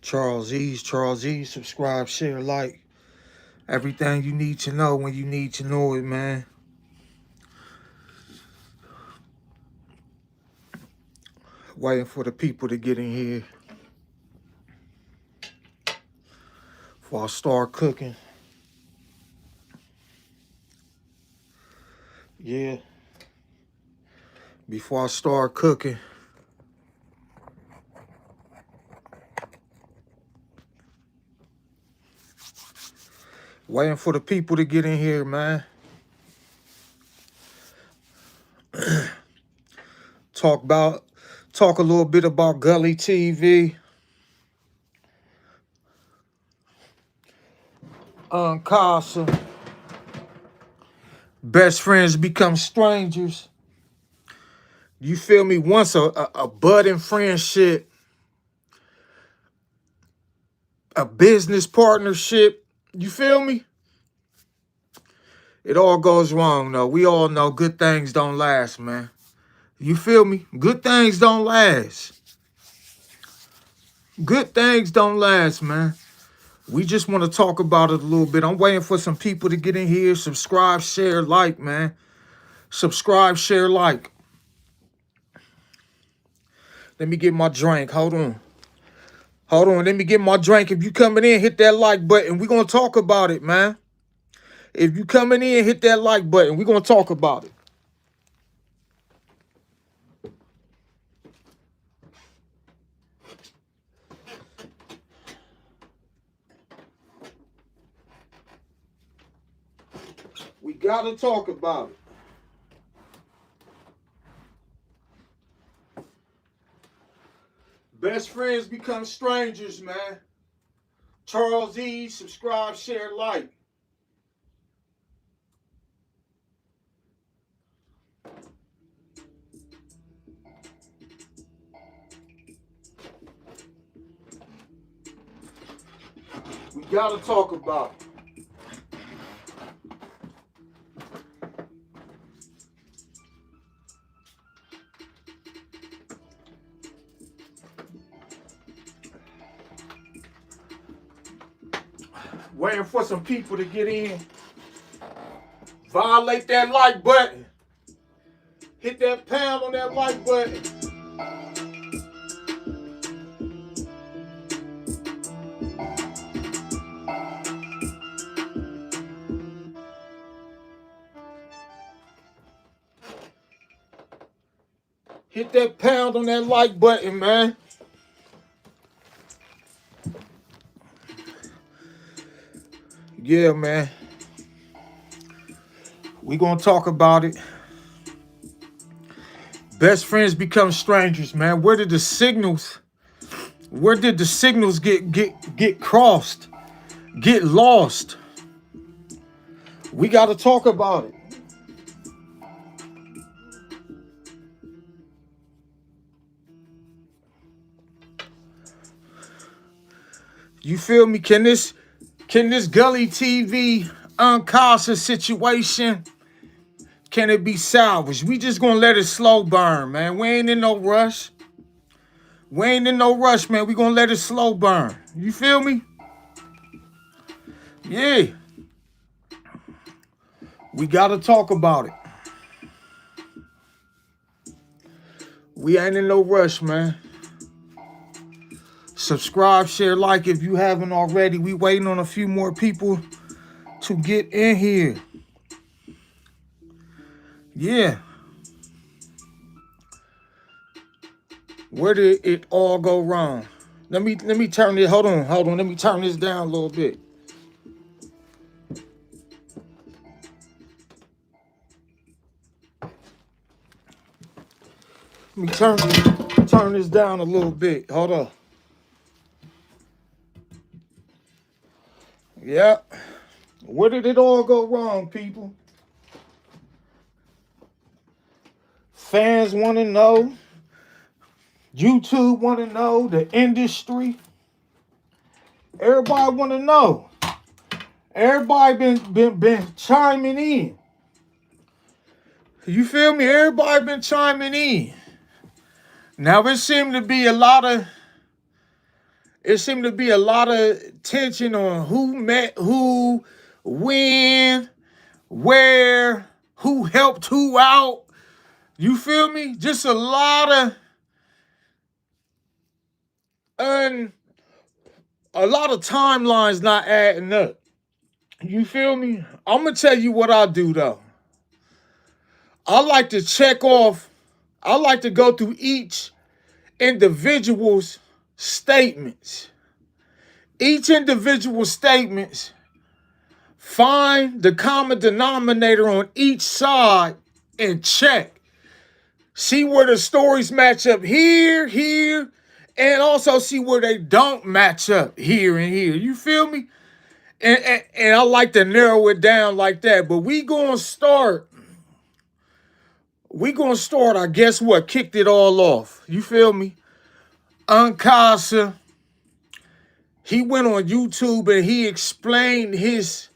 Charlesease, subscribe, share, like. Everything you need to know when you need to know it, man. Waiting for the people to get in here before I start cooking. Yeah. Before I start cooking. Waiting for the people to get in here, man. Talk a little bit about Gully TV. Unkasa. Best friends become strangers. You feel me? Once a budding friendship, a business partnership, you feel me? It all goes wrong, though. We all know good things don't last, man. You feel me? Good things don't last. Good things don't last, man. We just want to talk about it a little bit. I'm waiting for some people to get in here. Subscribe, share, like, man. Subscribe, share, like. Let me get my drink. Hold on. Let me get my drink. If you coming in, hit that like button. We're going to talk about it, man. If you coming in, hit that like button. We're going to talk about it. We got to talk about it. Best friends become strangers, man. Charlesease, subscribe, share, like. We got to talk about it. Waiting for some people to get in. Violate that like button. Hit that pound on that like button. Hit that pound on that like button, man. Yeah, man. We gonna talk about it. Best friends become strangers, man. Where did the signals get crossed? Get lost? We gotta talk about it. You feel me? Can this Gully TV Unkasa situation, can it be salvaged? We just gonna let it slow burn, man. We ain't in no rush. Man. We gonna let it slow burn. You feel me? Yeah. We gotta talk about it. We ain't in no rush, man. Subscribe, share, like if you haven't already. We waiting on a few more people to get in here. Yeah. Where did it all go wrong? Let me turn it. Hold on. Let me turn this down a little bit. Let me turn this down a little bit. Hold up. Yeah. Where did it all go wrong, people? Fans want to know. YouTube want to know. The industry. Everybody want to know. Everybody been chiming in. You feel me? Everybody been chiming in. Now it seemed to be a lot of it seemed to be a lot of tension on who met who, when, where, who helped who out. You feel me? Just a lot of timelines not adding up. You feel me? I'm gonna tell you what I do though. I like to check off. I like to go through each individual's statements. Each individual statements, find the common denominator on each side and check. See where the stories match up here, here, and also see where they don't match up here and here. You feel me? And I like to narrow it down like that. But we gonna start, I guess what kicked it all off. You feel me? Unkasa, he went on YouTube and he explained his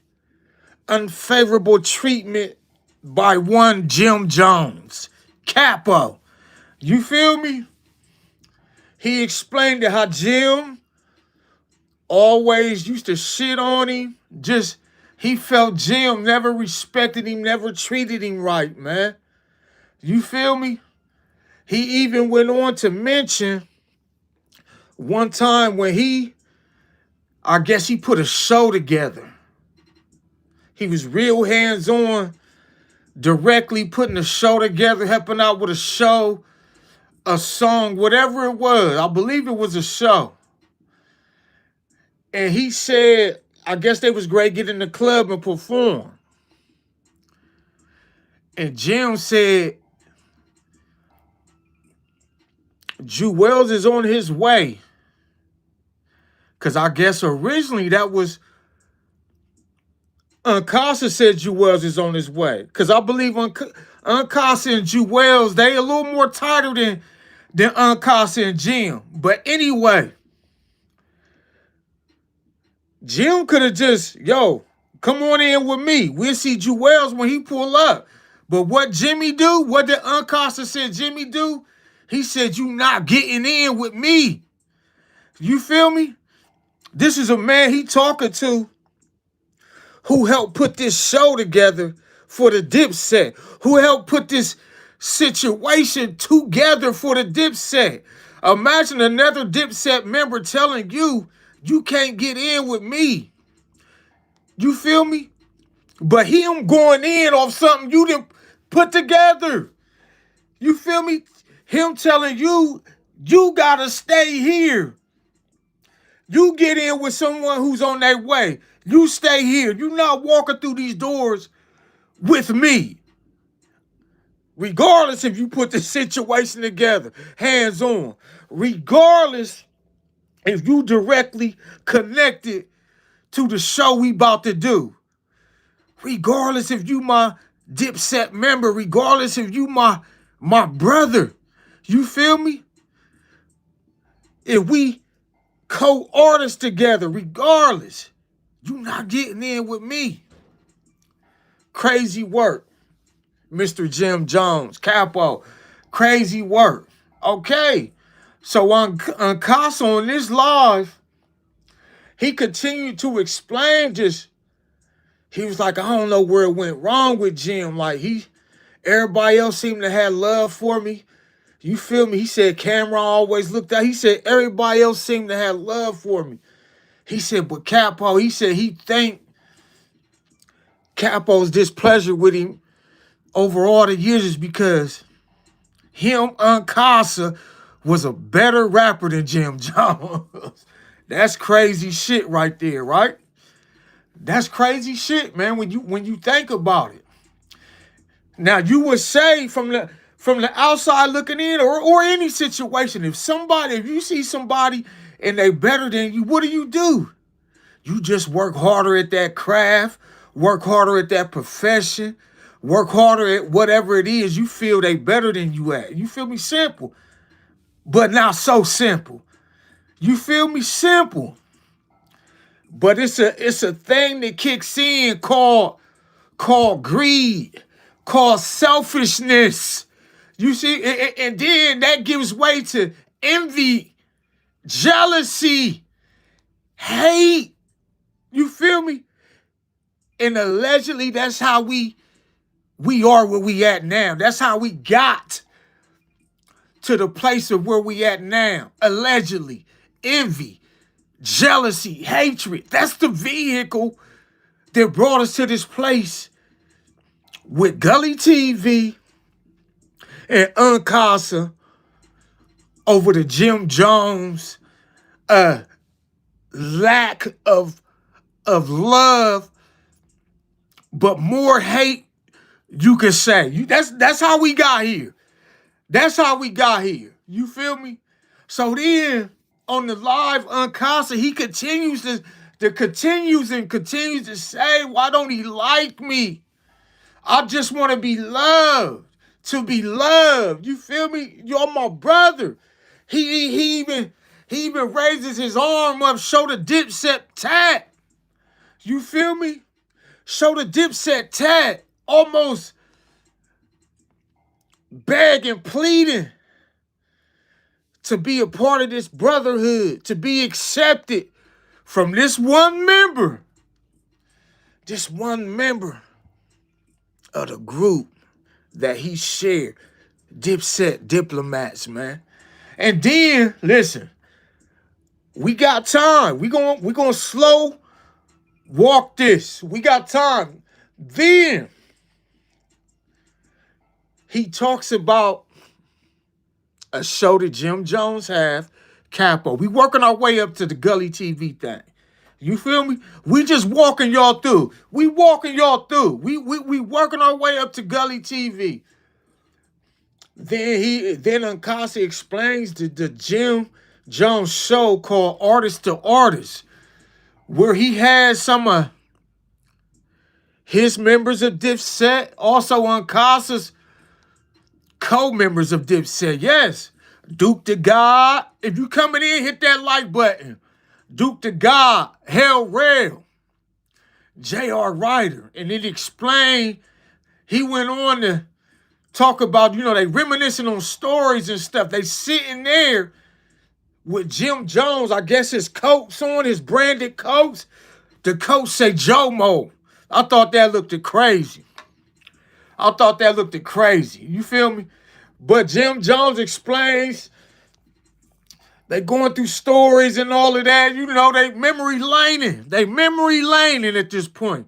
unfavorable treatment by one Jim Jones, Capo. You feel me? He explained how Jim always used to shit on him. He felt Jim never respected him, never treated him right, man. You feel me? He even went on to mention one time when I guess he put a show together. He was real hands-on, directly putting a show together, helping out with a show, a song, whatever it was. I believe it was a show. And he said, I guess they was great get in the club and perform. And Jim said, Jewels is on his way. Because I guess originally that was, Unkasa said Jewels is on his way. Because I believe Unkasa and Jewels, they a little more tighter than Unkasa and Jim. But anyway, Jim could have just, come on in with me. We'll see Jewels when he pull up. But what Jimmy do? What did Unkasa said Jimmy do? He said, you not getting in with me. You feel me? This is a man he talking to who helped put this show together for the dipset, who helped put this situation together for the dipset. Imagine another dipset member telling you, you can't get in with me. You feel me? But him going in off something you didn't put together. You feel me? Him telling you, you gotta stay here. You get in with someone who's on their way. You stay here. You not walking through these doors with me. Regardless if you put the situation together, hands on. Regardless if you directly connected to the show we about to do. Regardless if you my dipset member. Regardless if you my brother. You feel me? If we co-artists together, regardless, you not getting in with me. Crazy work, Mr. Jim Jones, Capo. Crazy work. Okay. So on Unkasa on this live, he continued to explain he was like, I don't know where it went wrong with Jim. Like everybody else seemed to have love for me. You feel me? He said Cameron always looked out. He said everybody else seemed to have love for me. He said, but Capo, he said he thanked Capo's displeasure with him over all the years is because him, Unkasa, was a better rapper than Jim Jones. That's crazy shit right there, right? That's crazy shit, man, when you think about it. Now, you would say from the outside looking in or any situation, if you see somebody and they better than you, what do? You just work harder at that craft, work harder at that profession, work harder at whatever it is you feel they better than you at. You feel me? Simple, but not so simple. You feel me? Simple. But it's a thing that kicks in called greed, called selfishness. You see, and then that gives way to envy, jealousy. hate. You feel me? And allegedly, that's how we are where we at now. That's how we got to the place of where we at now. Allegedly. Envy, jealousy, hatred. That's the vehicle that brought us to this place with Gully TV and Unkasa over the Jim Jones lack of love, but more hate, you could say. That's how we got here. That's how we got here. You feel me? So then on the live Unkasa, he continues to say, why don't he like me? I just want to be loved. To be loved. You feel me? You're my brother. He even raises his arm up, show the dipset tat. You feel me? Show the dipset tat. Almost begging, pleading to be a part of this brotherhood, to be accepted from this one member of the group that he shared. Dipset diplomats, man. And then, listen, we got time. We gonna slow walk this. We got time. Then he talks about a show that Jim Jones have, Capo. We working our way up to the Gully TV thing. You feel me? We just walking y'all through. We working our way up to Gully TV. Then Unkasa explains the Jim Jones show called Artist to Artist, where he has some of his members of Dipset, also Unkasa's co-members of Dipset. Yes, Duke the God. If you coming in, hit that like button. Duke the God, Hell Rail, J.R. Ryder. And it explained, he went on to talk about, they reminiscing on stories and stuff. They sitting there with Jim Jones, I guess his coats on, his branded coats. The coats say Jomo. I thought that looked crazy. You feel me? But Jim Jones explains they going through stories and all of that. They memory laning at this point.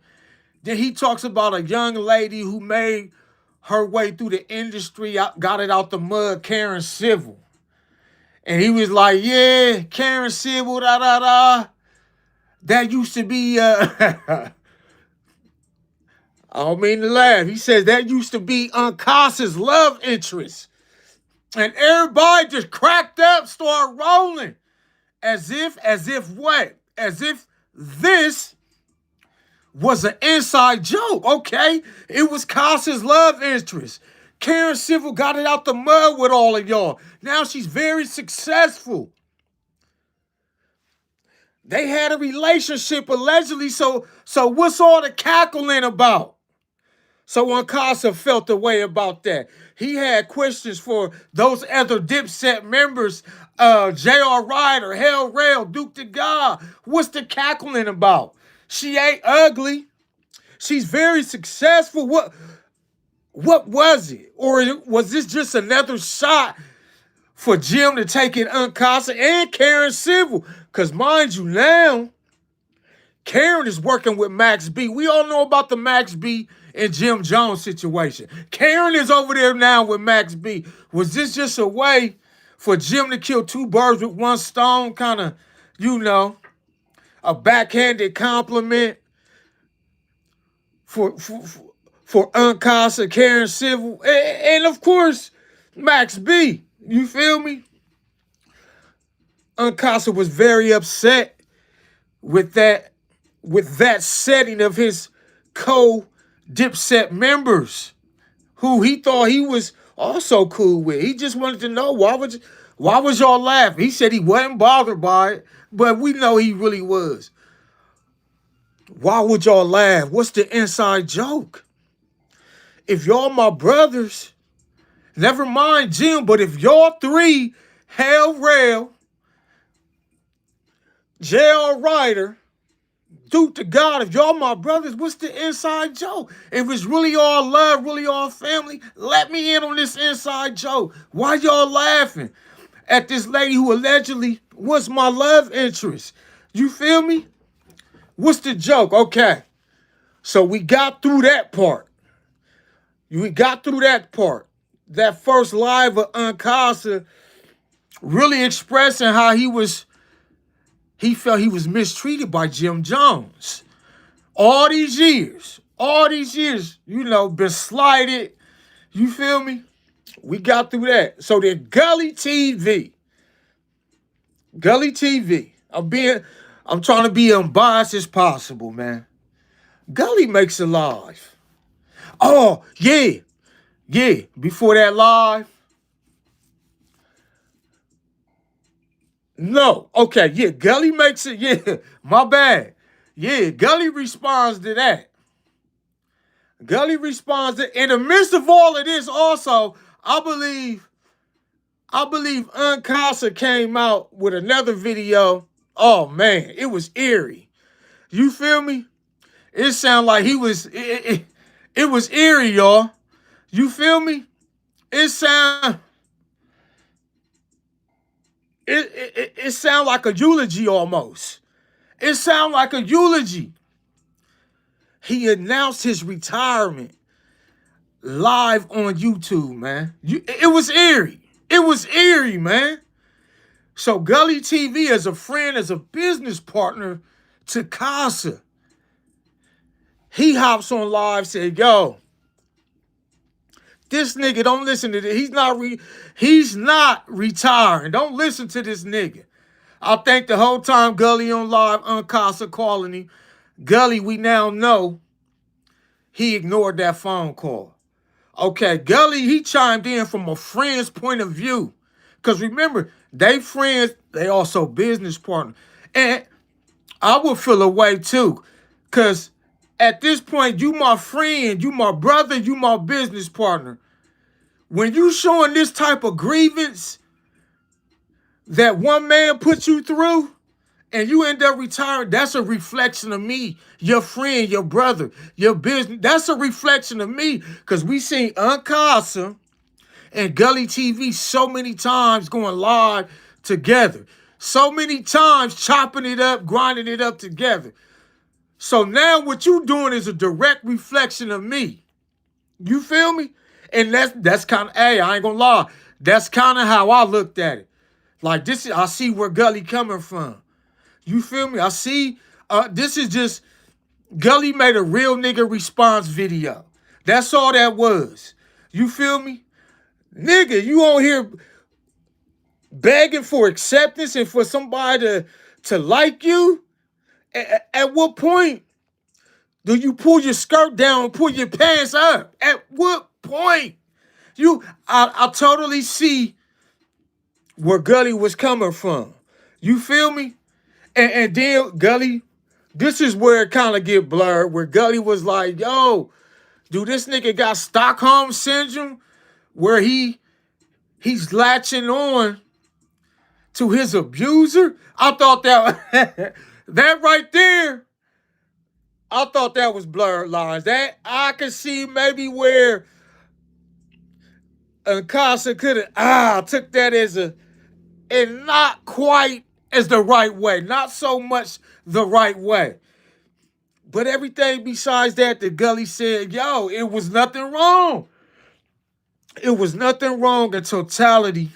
Then he talks about a young lady who made her way through the industry, got it out the mud, Karen Civil. And he was like, yeah, Karen Civil, that used to be, I don't mean to laugh. He says that used to be Unkasa's love interest. And everybody just cracked up, started rolling. As if what? As if this was an inside joke, okay? It was Kasa's love interest. Karen Civil got it out the mud with all of y'all. Now she's very successful. They had a relationship allegedly, so what's all the cackling about? So Unkasa felt the way about that. He had questions for those other Dipset members, J.R. Ryder, Hell Rail, Duke the God. What's the cackling about? She ain't ugly. She's very successful. What was it? Or was this just another shot for Jim to take it Unkasa and Karen Civil? Because mind you now, Karen is working with Max B. We all know about the Max B and Jim Jones situation. Karen is over there now with Max B. Was this just a way for Jim to kill two birds with one stone? Kind of, a backhanded compliment for Unkasa, Karen Civil, and of course, Max B. You feel me? Unkasa was very upset with that setting of his co-Dipset members, who he thought he was also cool with. He just wanted to know why was y'all laughing? He said he wasn't bothered by it, but we know he really was. Why would y'all laugh? What's the inside joke? If y'all my brothers, never mind Jim, but if y'all three, Hell Rail, J.R. Ryder, Duke to God, if y'all my brothers, what's the inside joke? If it's really all love, really all family, let me in on this inside joke. Why y'all laughing at this lady who allegedly was my love interest? You feel me? What's the joke? Okay. So we got through that part. We got through that part. That first live of Unkasa really expressing how he felt he was mistreated by Jim Jones. All these years, you know, been slighted. You feel me? We got through that. So then Gully TV. I'm trying to be unbiased as possible, man. Gully makes a live. Oh, yeah. Yeah. Before that live. No. Okay, yeah. Gully makes it. Yeah. My bad. Yeah. Gully responds to that. Gully responds to, in the midst of all of this, also, I believe Unkasa came out with another video. Oh man, it was eerie. You feel me? It sounded like it was eerie, y'all. You feel me? It sound it sound like a eulogy almost. It sound like a eulogy. He announced his retirement live on YouTube, man. It was eerie. It was eerie, man. So Gully TV, as a friend, as a business partner to Casa, he hops on live, said, yo, this nigga, don't listen to this. He's not retiring. Don't listen to this nigga. I think the whole time Gully on live, Unkasa calling him, Gully, we now know he ignored that phone call. Okay, Gully, he chimed in from a friend's point of view. Because remember, they friends, they also business partners. And I would feel a way too. Because at this point, you my friend, you my brother, you my business partner. When you showing this type of grievance that one man put you through, and you end up retiring, that's a reflection of me, your friend, your brother, your business. That's a reflection of me. Because we seen Unkasa and Gully TV so many times going live together. So many times chopping it up, grinding it up together. So now what you doing is a direct reflection of me. You feel me? And that's kind of, hey, I ain't gonna lie. That's kind of how I looked at it. Like this, I see where Gully coming from. You feel me? I see, this is just, Gully made a real nigga response video. That's all that was. You feel me? Nigga, you on here begging for acceptance and for somebody to like you? At what point do you pull your skirt down and pull your pants up? At what point? I totally see where Gully was coming from. You feel me? And then Gully, this is where it kind of get blurred, where Gully was like, yo, dude, this nigga got Stockholm Syndrome, where he's latching on to his abuser. I thought that that right there, I thought that was blurred lines. That I could see maybe where Unkasa could have took that as and not quite as the right way. Not so much the right way. But everything besides that, the Gully said, yo, it was nothing wrong. It was nothing wrong in totality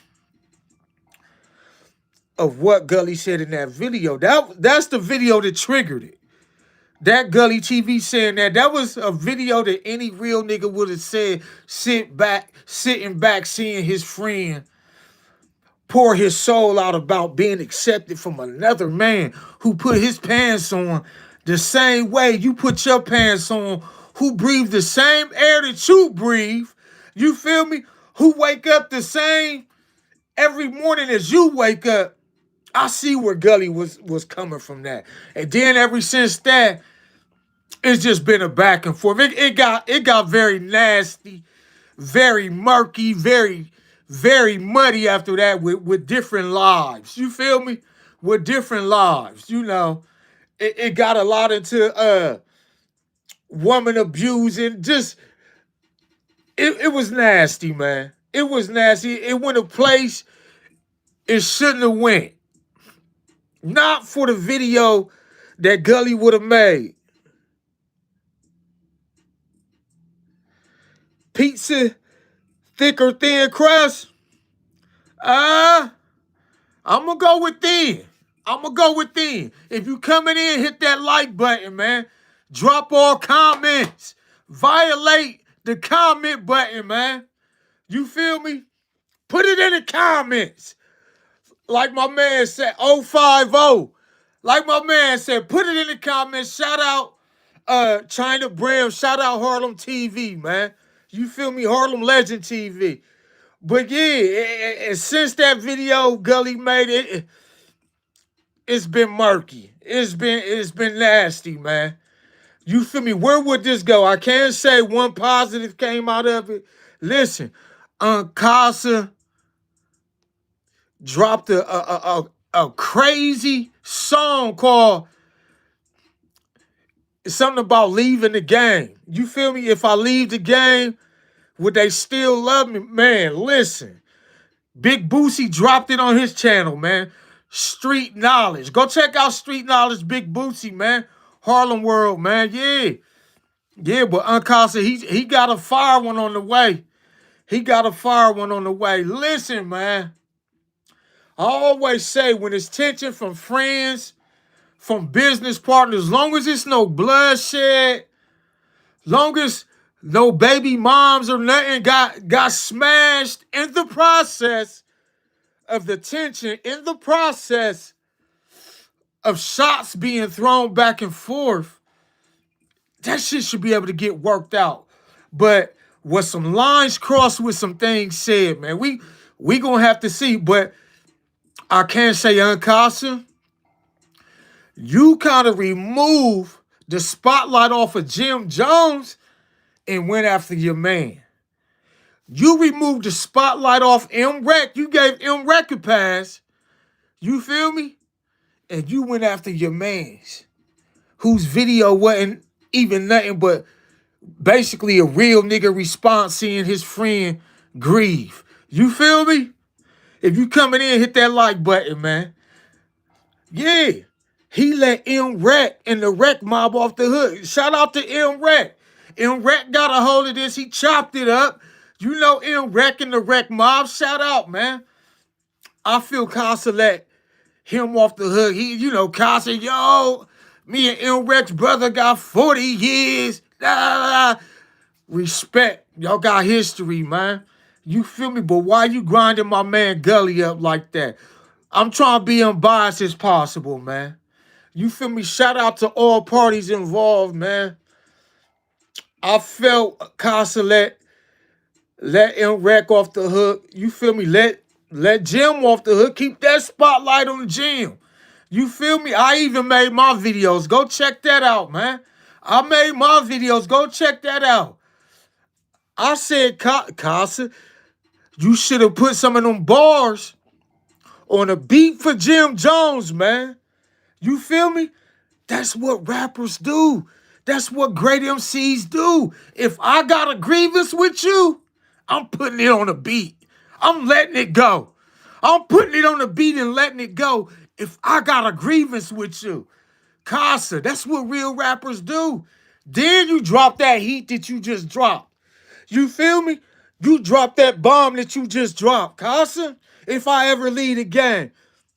of what Gully said in that video. That's the video that triggered it. That Gully TV saying that was a video that any real nigga would have said, sitting back, seeing his friend pour his soul out about being accepted from another man who put his pants on the same way you put your pants on, who breathe the same air that you breathe. You feel me? Who wake up the same every morning as you wake up. I see where Gully was coming from that. And then ever since that, it's just been a back and forth. It got very nasty, very murky, very, very muddy after that with different lives. You feel me? with different lives. You know, it got a lot into woman abusing. Just it was nasty, man. It was nasty. It went a place it shouldn't have went. Not for the video that Gully would have made. Pizza, thick or thin crust? I'm gonna go with thin. I'm gonna go with thin. If you coming in, hit that like button, man. Drop all comments. Violate the comment button, man. You feel me? Put it in the comments. Like my man said, 050. Like my man said, put it in the comments. Shout out China Bram. Shout out Harlem TV, man. You feel me? Harlem Legend TV. But yeah, since that video Gully made it's been murky. It's been nasty, man. You feel me? Where would this go? I can't say one positive came out of it. Listen, Unkasa dropped a crazy song called something about leaving the game. You feel me? If I leave the game, would they still love me? Man, listen. Big Boosie dropped it on his channel, man. Street Knowledge. Go check out Street Knowledge, Big Boosie, man. Harlem World, man. Yeah. Yeah, but Unkasa, he got a fire one on the way. He got a fire one on the way. Listen, man. I always say when it's tension from friends, from business partners, long as it's no bloodshed, long as no baby moms or nothing got smashed in the process of the tension, in the process of shots being thrown back and forth, that shit should be able to get worked out. But with some lines crossed with some things said, man, we gonna have to see. But I can't say Unkasa. You kind of remove the spotlight off of Jim Jones and went after your man. You removed the spotlight off M-Rec. You gave M-Rec a pass. You feel me? And you went after your man's, whose video wasn't even nothing but basically a real nigga response seeing his friend grieve. You feel me? If you coming in, hit that like button, man. Yeah. He let M-Rec and the Rec mob off the hook. Shout out to M-Rec. M-Rec got a hold of this. He chopped it up. You know M-Rec and the Rec mob. Shout out, man. I feel Casa let him off the hook. Casa, yo, me and M-Rec's brother got 40 years. Respect. Y'all got history, man. You feel me? But why you grinding my man Gully up like that? I'm trying to be unbiased as possible, man. You feel me? Shout out to all parties involved, man. I felt Casa let M-Rec off the hook. You feel me? Let Jim off the hook. Keep that spotlight on Jim. You feel me? I even made my videos. Go check that out, man. I made my videos. Go check that out. I said, Casa, you should have put some of them bars on a beat for Jim Jones, man. You feel me? That's what rappers do. That's what great MCs do. If I got a grievance with you, I'm putting it on a beat. I'm letting it go. I'm putting it on the beat and letting it go if I got a grievance with you. Casa, that's what real rappers do. Then you drop that heat that you just dropped. You feel me? You drop that bomb that you just dropped. Casa, if I ever lead a game,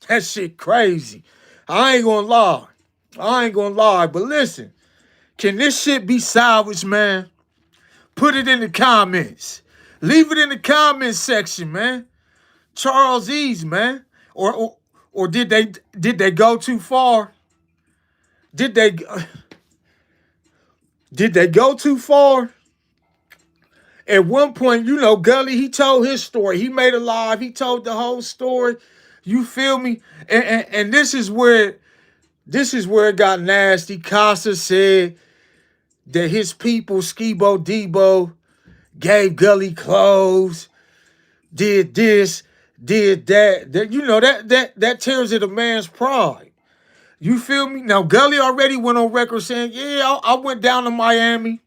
that shit crazy. I ain't gonna lie. But listen, can this shit be salvaged, man? Put it in the comments. Leave it in the comments section, man. Charlesease, man. Or did they go too far? Did they go too far? At one point, Gully, he told his story. He made a live. He told the whole story. You feel me? And this is where it got nasty. Casa said that his people, Skibo Debo, gave Gully clothes, did this, did that you know that tears at a man's pride. You feel me? Now Gully already went on record saying, yeah, I went down to Miami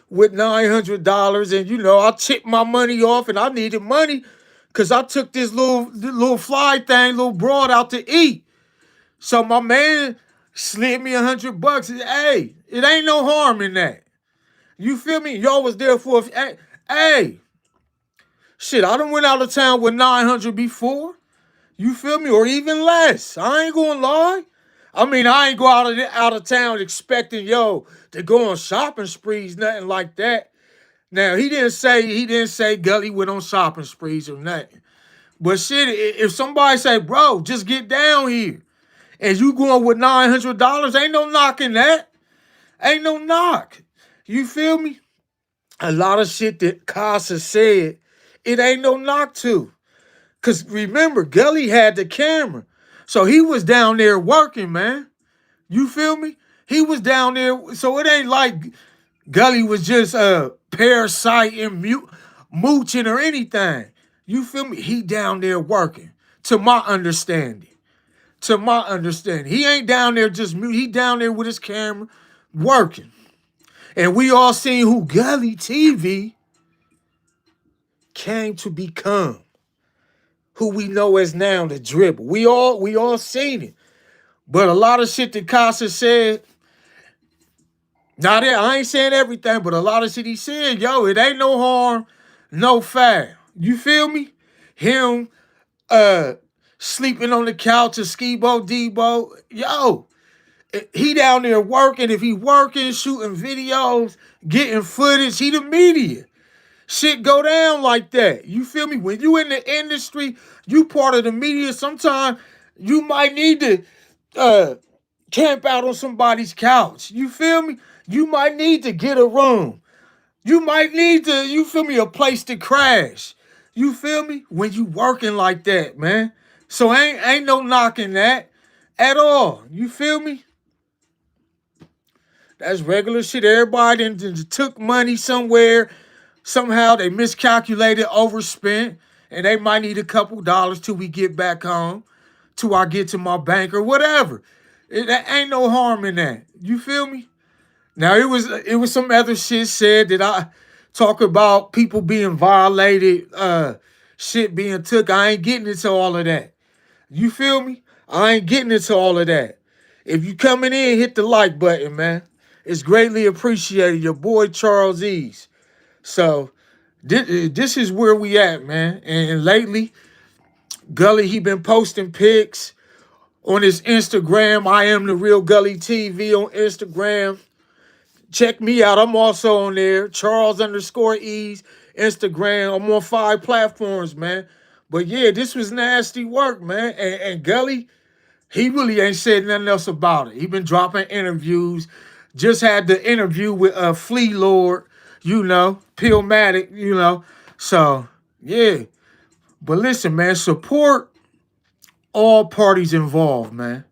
with $900, and you know I chipped my money off, and I needed money because I took this little fly thing, little broad out to eat. So my man slid me $100. Hey, it ain't no harm in that. You feel me? Y'all was there for hey, shit, I done went out of town with 900 before. You feel me? Or even less. I ain't gonna lie. I mean, I ain't go out of town expecting to go on shopping sprees, nothing like that. Now he didn't say Gully went on shopping sprees or nothing. But shit, if somebody say, bro, just get down here, and you going with $900, ain't no knocking that. Ain't no knock. You feel me? A lot of shit that Casa said, it ain't no knock to. Cause remember, Gully had the camera. So he was down there working, man. You feel me? He was down there. So it ain't like Gully was just parasiting, mooching or anything. You feel me? He down there working. To my understanding. To my understanding. He ain't down there just mute. He down there with his camera working. And we all seen who Gully TV came to become. Who we know as now the dribble. We all seen it. But a lot of shit that Casa said, I ain't saying everything, but a lot of shit he said, it ain't no harm, no foul. You feel me? Him sleeping on the couch of Skibo Debo. He down there working. If he working, shooting videos, getting footage, he the media. Shit go down like that. You feel me? When you in the industry, you part of the media. Sometimes you might need to camp out on somebody's couch. You feel me? You might need to get a room. You might need to, you feel me, a place to crash. You feel me? When you working like that, man. So ain't no knocking that at all. You feel me? That's regular shit. Everybody done took money somewhere. Somehow they miscalculated, overspent, and they might need a couple dollars till we get back home, till I get to my bank or whatever. It ain't no harm in that. You feel me? Now it was some other shit said that I talk about people being violated, shit being took. I ain't getting into all of that. You feel me? I ain't getting into all of that. If you coming in, hit the like button, man. It's greatly appreciated. Your boy charlesease. So this is where we at, man. And lately, Gully, he been posting pics on his Instagram. I am the real Gully TV on Instagram. Check me out. I'm also on there. Charles_ease Instagram. I'm on 5 platforms, man. But yeah, this was nasty work, man. And Gully, he really ain't said nothing else about it. He been dropping interviews. Just had the interview with Flea Lord, Pillmatic, So, yeah. But listen, man, support all parties involved, man.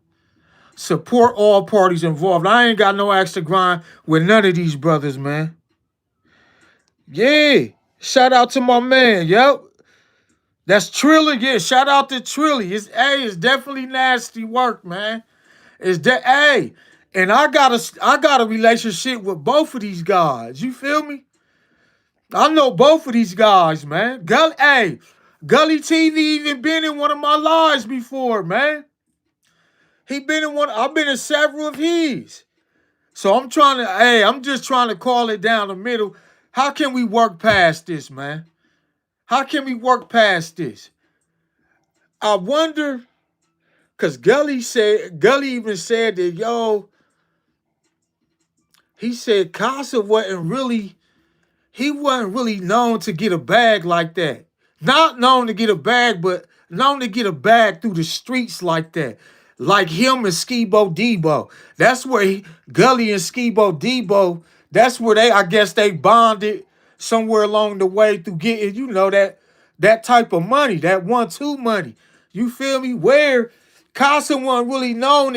Support all parties involved. I ain't got no axe to grind with none of these brothers, man. Yeah. Shout out to my man, yep. That's Trilly, yeah. Shout out to Trilly. It's definitely nasty work, man. Hey, and I got a relationship with both of these guys. You feel me? I know both of these guys, man. Gully TV even been in one of my lives before, man. He been in one. I've been in several of his. So I'm just trying to call it down the middle. How can we work past this, man? How can we work past this? I wonder, because Gully even said that, he said Casa he wasn't really known to get a bag like that. Not known to get a bag, but known to get a bag through the streets like that. Like him and Skibo Debo. That's where Gully and Skibo Debo, that's where I guess they bonded somewhere along the way through getting, that type of money, that 1-2 money. You feel me? Where Casa wasn't really known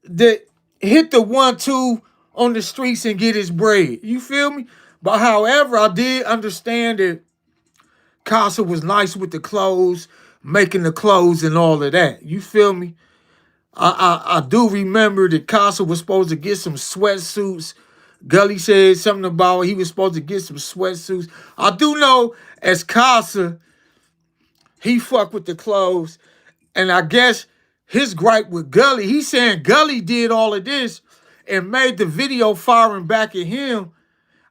that hit the 1-2 on the streets and get his bread. You feel me? But however, I did understand that Casa was nice with the clothes, making the clothes and all of that. You feel me? I do remember that Casa was supposed to get some sweatsuits. Gully said something about he was supposed to get some sweatsuits. I do know as Casa, he fucked with the clothes. And I guess his gripe with Gully, he's saying Gully did all of this and made the video firing back at him.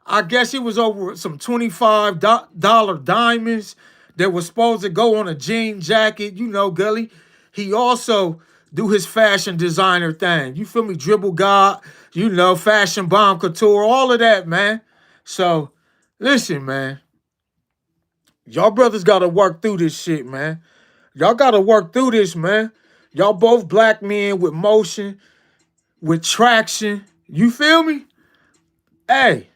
I guess it was over some $25 diamonds that was supposed to go on a jean jacket. You know, Gully. He also do his fashion designer thing. You feel me? Dribble God, you know, fashion bomb couture, all of that, man. So, listen, man. Y'all brothers got to work through this shit, man. Y'all got to work through this, man. Y'all both black men with motion, with traction. You feel me? Hey.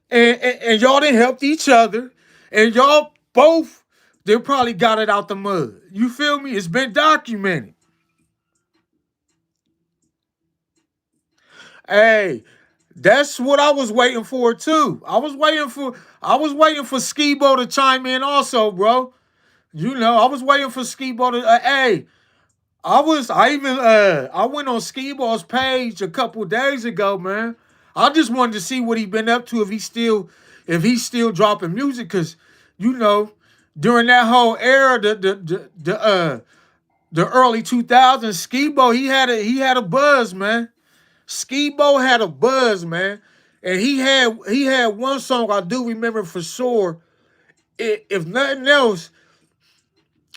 And y'all done helped each other. And y'all both, they probably got it out the mud. You feel me? It's been documented. Hey, that's what I was waiting for too. I was waiting for Skibo to chime in also, bro. You know, I was waiting for Skibo to hey, I went on Skibo's page a couple days ago, man. I just wanted to see what he been up to, if he's still dropping music, cause you know, during that whole era, the early 2000s, Skibo, he had a buzz, man. Skibo had a buzz, man. And he had one song I do remember for sure. If nothing else,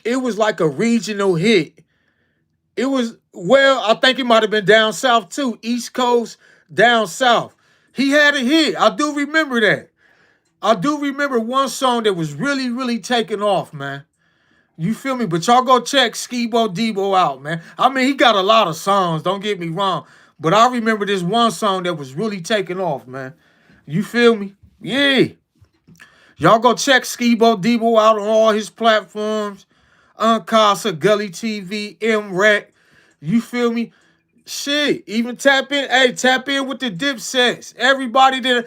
it was like a regional hit. It was, well, I think it might have been down south too. East Coast, down south. He had a hit. I do remember that. I do remember one song that was really, really taking off, man. You feel me? But y'all go check Skibo Debo out, man. I mean, he got a lot of songs, don't get me wrong. But I remember this one song that was really taking off, man. You feel me? Yeah. Y'all go check Skibo Debo out on all his platforms. Unkasa, Gully TV, MREC. You feel me? Shit. Even tap in. Hey, tap in with the dipsets. Everybody that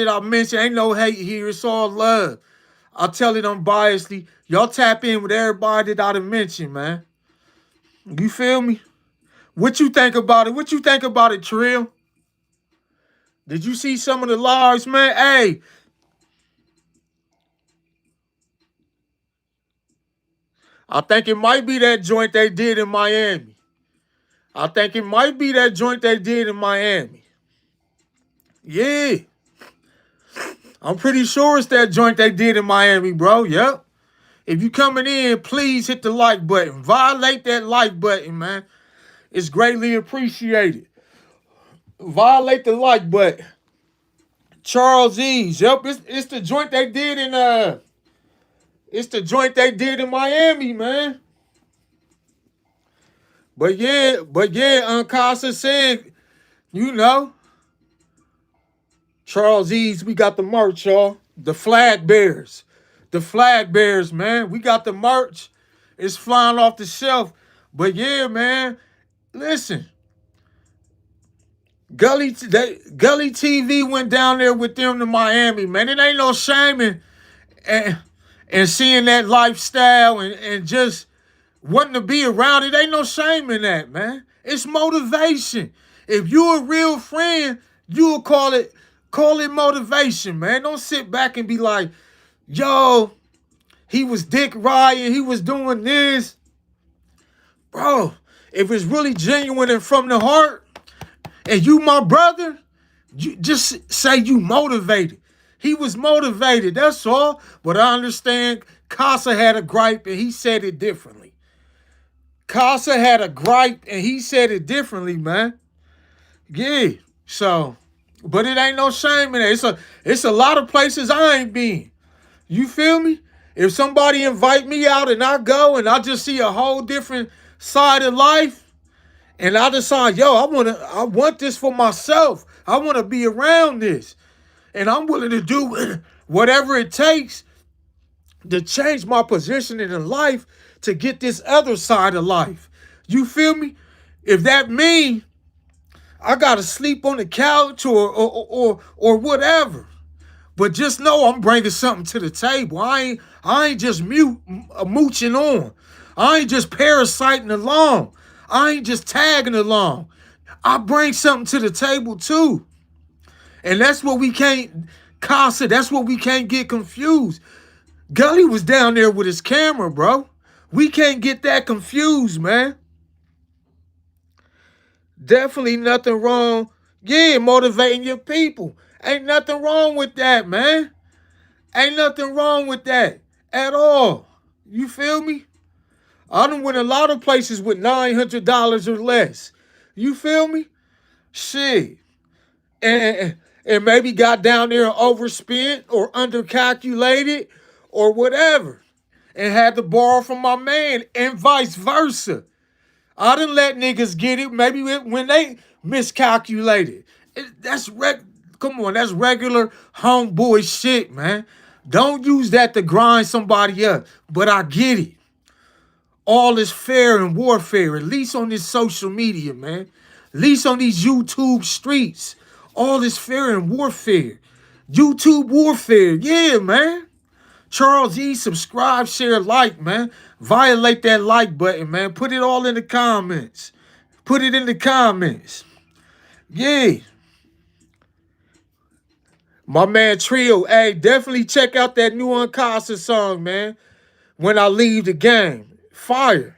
I mentioned, ain't no hate here. It's all love. I tell it unbiasedly. Y'all tap in with everybody that I done mentioned, man. You feel me? What you think about it? What you think about it, Trill? Did you see some of the lives, man? Hey, I think it might be that joint they did in Miami. I think it might be that joint they did in Miami. Yeah. I'm pretty sure it's that joint they did in Miami, bro. Yep. If you coming in, please hit the like button. Violate that like button, man. It's greatly appreciated. Violate the like button. Charlesease. Yep, it's the joint they did in it's the joint they did in Miami, man. But yeah, Unkasa said, you know, Charlesease, we got the merch, y'all. The flag bearers. The flag bearers, man. We got the merch. It's flying off the shelf. But yeah, man, listen. Gully TV went down there with them to Miami, man. It ain't no shame and seeing that lifestyle and just wanting to be around it. Ain't no shame in that, man. It's motivation. If you a real friend, you'll call it motivation, man. Don't sit back and be like, yo, he was dick riding, he was doing this. Bro, if it's really genuine and from the heart, and you my brother, you just say you motivated. He was motivated, that's all. But I understand Casa had a gripe and he said it differently. Casa had a gripe and he said it differently, man. Yeah. So, but it ain't no shame in it. It's a lot of places I ain't been. You feel me? If somebody invite me out and I go and I just see a whole different side of life, and I decide, yo, I want this for myself. I want to be around this. And I'm willing to do whatever it takes to change my position in life to get this other side of life. You feel me? If that means I gotta sleep on the couch or whatever. But just know I'm bringing something to the table. I ain't just mooching on. I ain't just parasiting along. I ain't just tagging along. I bring something to the table too. And that's what we can't, Casa, that's what we can't get confused. Gully was down there with his camera, bro. We can't get that confused, man. Definitely nothing wrong. Yeah, motivating your people. Ain't nothing wrong with that, man. Ain't nothing wrong with that at all. You feel me? I done went a lot of places with $900 or less. You feel me? Shit. And maybe got down there and overspent or undercalculated or whatever. And had to borrow from my man and vice versa. I done let niggas get it maybe when they miscalculated. Come on, that's regular homeboy shit, man. Don't use that to grind somebody up. But I get it. All is fair in warfare, at least on this social media, man. At least on these YouTube streets. All is fair in warfare. YouTube warfare, yeah, man. Charles E, subscribe, share, like, man. Violate that like button, man. Put it all in the comments. Put it in the comments. Yeah. My man Trio, hey, definitely check out that new Unkasa song, man. When I leave the game. Fire.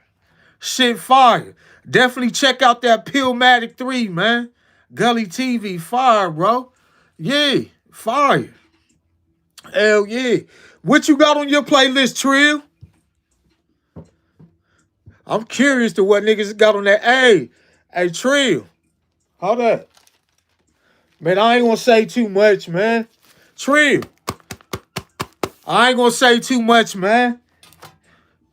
Shit fire. Definitely check out that Pillmatic 3, man. Gully TV, fire, bro. Yeah, fire. Hell yeah. What you got on your playlist, Trill? I'm curious to what niggas got on that. Hey, Trill. Hold up. Man, I ain't gonna say too much, man. Trill. I ain't gonna say too much, man.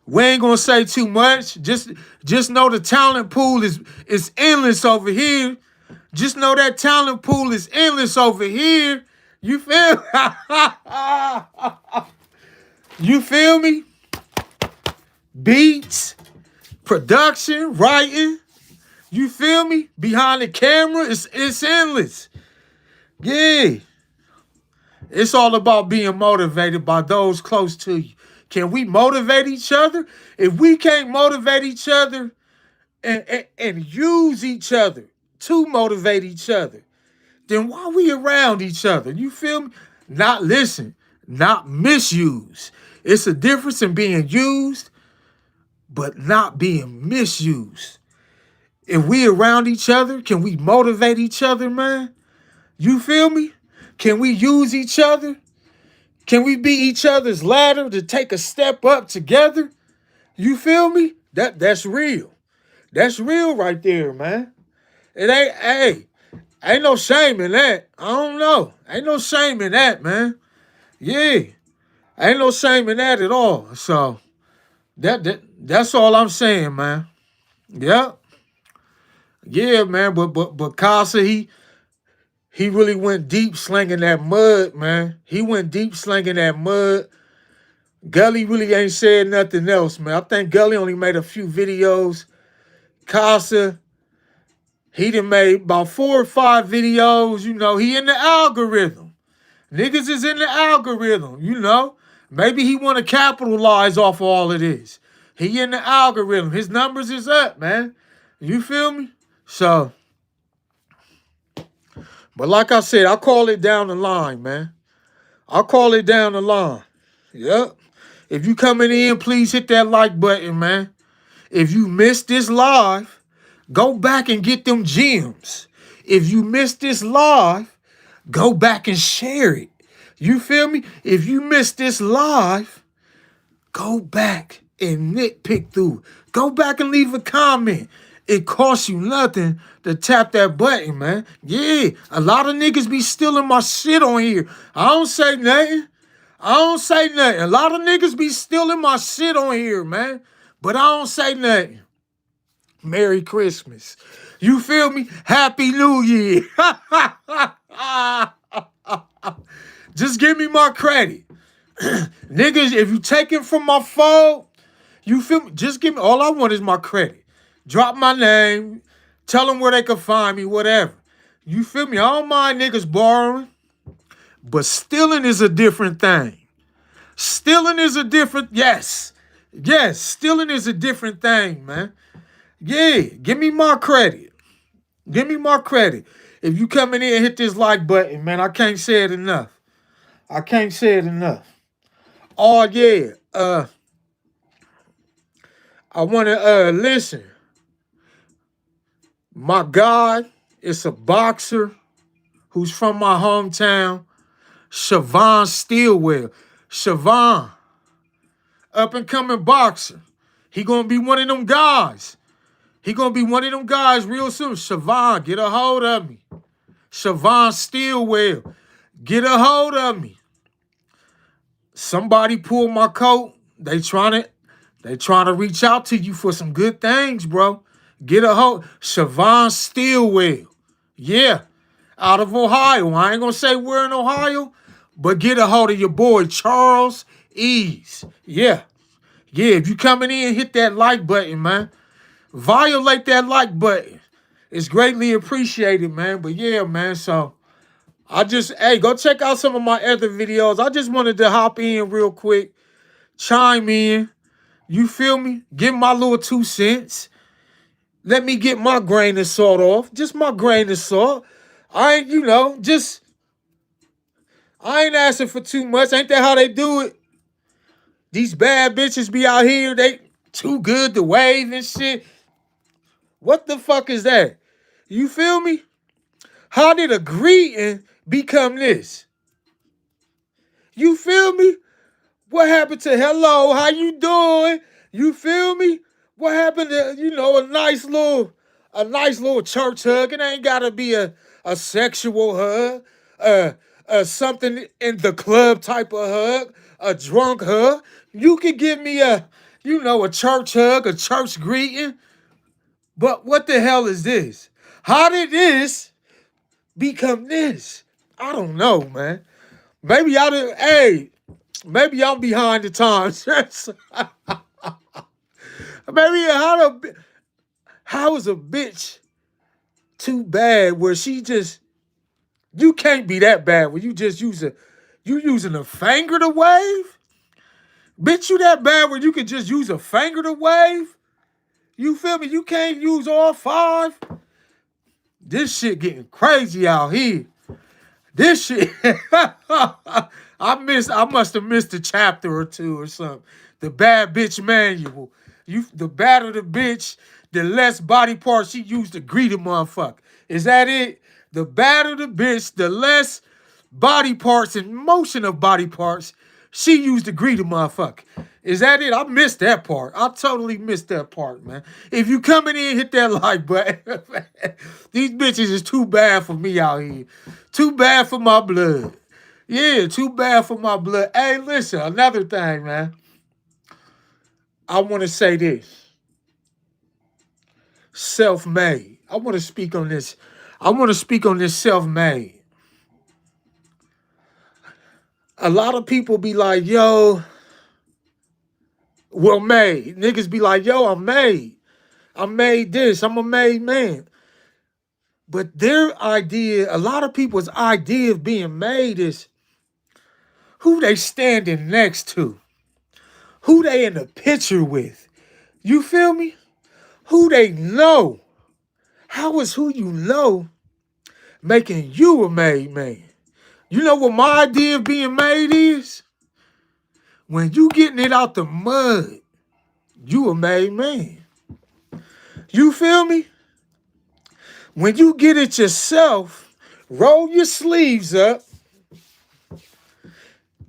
We ain't gonna say too much. Just know the talent pool is endless over here. Just know that talent pool is endless over here. You feel? You feel me? Beats, production, writing. You feel me? Behind the camera, it's endless. Yeah. It's all about being motivated by those close to you. Can we motivate each other? If we can't motivate each other and use each other to motivate each other, then why we around each other? You feel me? Not misuse. It's a difference in being used, but not being misused. If we around each other, can we motivate each other, man? You feel me? Can we use each other? Can we be each other's ladder to take a step up together? You feel me? That's real. That's real right there, man. Ain't no shame in that. I don't know. Ain't no shame in that, man. Yeah. Ain't no shame in that at all. So that's all I'm saying, man. Yep. Yeah, man. But Casa, he really went deep slinging that mud, man. He went deep slinging that mud. Gully really ain't said nothing else, man. I think Gully only made a few videos. Casa, he done made about 4 or 5 videos. You know, he in the algorithm. Niggas is in the algorithm, you know. Maybe he want to capitalize off all of this. He in the algorithm. His numbers is up, man. You feel me? So, but like I said, I call it down the line, man. I call it down the line. Yep. If you coming in, please hit that like button, man. If you missed this live, go back and get them gems. If you missed this live, go back and share it. You feel me? If you missed this live, go back and nitpick through. Go back and leave a comment. It costs you nothing to tap that button, man. Yeah, a lot of niggas be stealing my shit on here. I don't say nothing. A lot of niggas be stealing my shit on here, man. But I don't say nothing. Merry Christmas. You feel me? Happy New Year. Just give me my credit. Niggas, if you take it from my phone, you feel me? Just give me, all I want is my credit. Drop my name. Tell them where they can find me, whatever. You feel me? I don't mind niggas borrowing. But stealing is a different thing. Stealing is a different, yes. Yes, stealing is a different thing, man. Yeah, give me my credit. Give me my credit. If you come in here and hit this like button, man, I can't say it enough. I can't say it enough. Oh yeah. I wanna listen. My God is a boxer who's from my hometown, Siobhan Stillwell. Siobhan, up and coming boxer. He gonna be one of them guys. He gonna be one of them guys real soon. Siobhan, get a hold of me. Siobhan Stillwell, get a hold of me. Somebody pulled my coat. They trying to reach out to you for some good things, bro. Get a hold. Siobhan Stillwell. Yeah. Out of Ohio. I ain't gonna say we're in Ohio, but get a hold of your boy, Charles Ease. Yeah. Yeah, if you coming in, hit that like button, man. Violate that like button. It's greatly appreciated, man. But yeah, man, so hey, go check out some of my other videos. I just wanted to hop in real quick, chime in. You feel me? Give my little 2 cents. Let me get my grain of salt off. Just my grain of salt. I ain't asking for too much. Ain't that how they do it? These bad bitches be out here, they too good to wave and shit. What the fuck is that? You feel me? How did a greeting become this? You feel me? What happened to hello, how you doing? You feel me? What happened to, a nice little church hug? It ain't gotta be a sexual hug, something in the club type of hug, a drunk hug. You could give me a church hug, a church greeting. But what the hell is this? How did this become this? I don't know, man. Maybe maybe I'm behind the times. Maybe how is a bitch too bad where you can't be that bad where you using a finger to wave? Bitch, you that bad where you can just use a finger to wave? You feel me? You can't use all 5? This shit getting crazy out here. This shit. I must have missed a chapter or 2 or something. The bad bitch manual. The badder the bitch, the less body parts she used to greet a motherfucker. Is that it? The badder the bitch, the less body parts and motion of body parts she used to greet a motherfucker. Is that it? I missed that part. I totally missed that part, man. If you coming in, hit that like button. These bitches is too bad for me out here. Too bad for my blood. Yeah, too bad for my blood. Hey, listen, another thing, man. I want to say this. Self-made. I want to speak on this. I want to speak on this self-made. A lot of people be like, yo, well, made. Niggas be like, yo, I'm made. I made this. I'm a made man. But their idea, a lot of people's idea of being made is who they standing next to. Who they in the picture with. You feel me? Who they know. How is who you know making you a made man? You know what my idea of being made is? When you getting it out the mud, you a made man. You feel me? When you get it yourself, roll your sleeves up,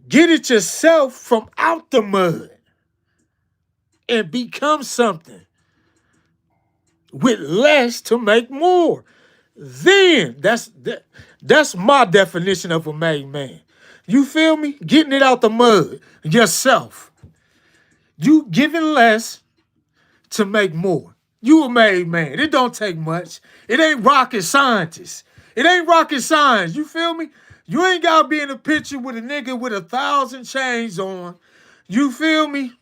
get it yourself from out the mud and become something with less to make more. Then that's my definition of a made man. You feel me? Getting it out the mud yourself. You giving less to make more. You a made man. It don't take much. It ain't rocket scientist. It ain't rocket science. You feel me? You ain't gotta be in a picture with a nigga with 1,000 chains on. You feel me?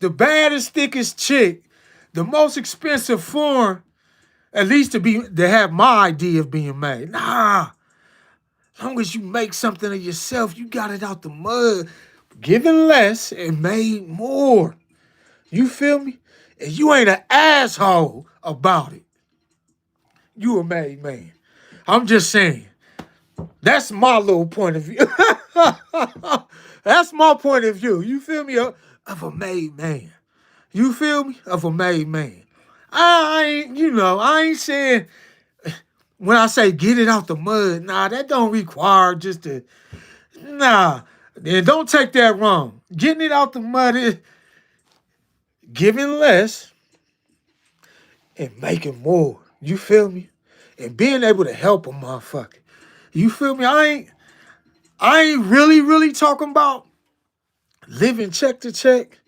The baddest, thickest chick, the most expensive foreign, at least to have my idea of being made. Nah. As long as you make something of yourself, you got it out the mud. Giving less and made more. You feel me? And you ain't an asshole about it. You a made man. I'm just saying. That's my little point of view. That's my point of view. You feel me? Of a made man. You feel me? Of a made man. I ain't saying when I say get it out the mud, nah, that don't require just to, nah. And don't take that wrong. Getting it out the mud is giving less and making more. You feel me? And being able to help a motherfucker. You feel me? I ain't really talking about living check to check.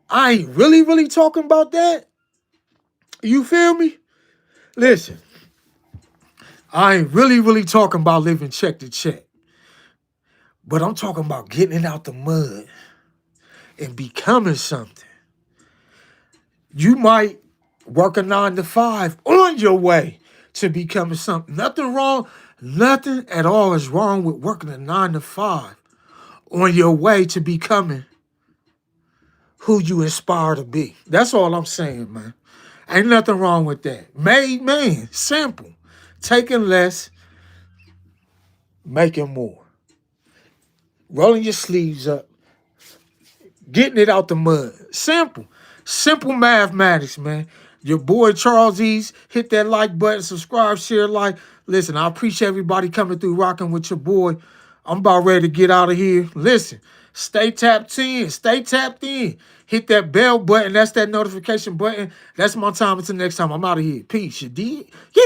I ain't really talking about that. You feel me? Listen, I ain't really talking about living check to check. But I'm talking about getting it out the mud and becoming something. You might work a 9 to 5 on your way to becoming something. Nothing at all is wrong with working a 9 to 5 on your way to becoming who you aspire to be. That's all I'm saying, man. Ain't nothing wrong with that. Made man, simple. Taking less, making more. Rolling your sleeves up, getting it out the mud. Simple. Simple mathematics, man. Your boy charlesease, hit that like button, subscribe, share, like. Listen, I appreciate everybody coming through, rocking with your boy. I'm about ready to get out of here. Listen, stay tapped in. Stay tapped in. Hit that bell button. That's that notification button. That's my time. Until next time, I'm out of here. Peace. You did? Yeah.